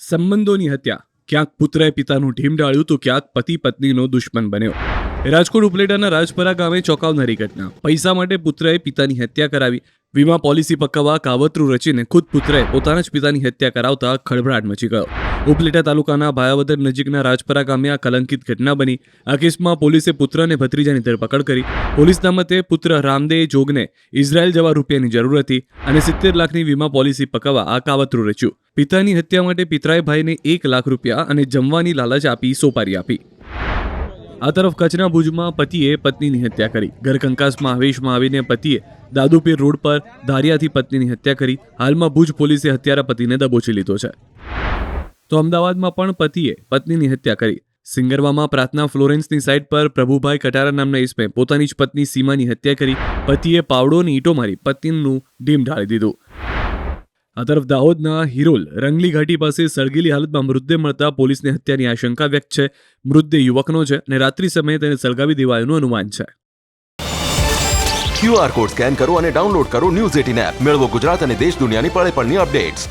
સંબંધોની હત્યા, ક્યાંક પુત્રએ પિતાનું ઢીમ ઢાળ્યું તો ક્યાંક પતિ પત્નીનો દુશ્મન બન્યો. રાજકોટ ઉપલેટાના રાજપરા ગામે ચોંકાવનારી ઘટના. પૈસા માટે પુત્રએ પિતાની હત્યા કરાવી. વીમા પોલિસી પકવવા કાવતરું રચીને ખુદ પુત્રએ પોતાના જ પિતાની હત્યા કરાવતા ખળભળાટ મચી ગયો. ઉપલેટા તાલુકાના ભાયાવદર નજીકના રાજપરા ગામે આ કલંકિત ઘટના બની. આ કેસમાં પોલીસે પુત્ર અને ભત્રીજાની ધરપકડ કરી. પોલીસના મતે પુત્ર રામદેવ જોગને ઇઝરાયલ જવા રૂપિયાની જરૂર હતી અને 70 લાખની વીમા પોલિસી પકવવા આ કાવતરું રચ્યું. પિતાની હત્યા માટે પિતરાએ ભાઈને 1 લાખ રૂપિયા અને જમવાની લાલચ આપી સોપારી આપી. આ તરફ કચ્છના ભુજમાં પતિએ પત્નીની હત્યા કરી. ઘરકંકાસમાં આવેશમાં આવીને પતિએ દાદુપીર રોડ પર ધારિયાથી પત્નીની હત્યા કરી. હાલમાં ભુજ પોલીસે હત્યારા પતિને દબોચી લીધો છે. તો અમદાવાદમાં પણ પતિએ પત્નીની હત્યા કરી. સિંગરવામાં પ્રાર્થના ફ્લોરેન્સની સાઇટ પર પ્રભુભાઈ કટારા નામના ઈસમે પોતાની જ પત્ની સીમાની હત્યા કરી. પતિએ પાવડોની ઈંટો મારી પત્નીનું ઢીમ ઢાળી દીધું. આ તરફ દાહોદના હિરોલ રંગલી ઘાટી પાસે સળગેલી હાલતમાં મૃતદેહ મળતા પોલીસને હત્યાની આશંકા વ્યક્ત છે. મૃતદેહ યુવકનો છે અને રાત્રિ સમયે તેને સળગાવી દેવાયાનું અનુમાન છે. QR કોડ સ્કેન કરો અને ડાઉનલોડ કરો News 18 એપ. મેળવો ગુજરાત અને દેશ દુનિયાની પળે પળની અપડેટ્સ.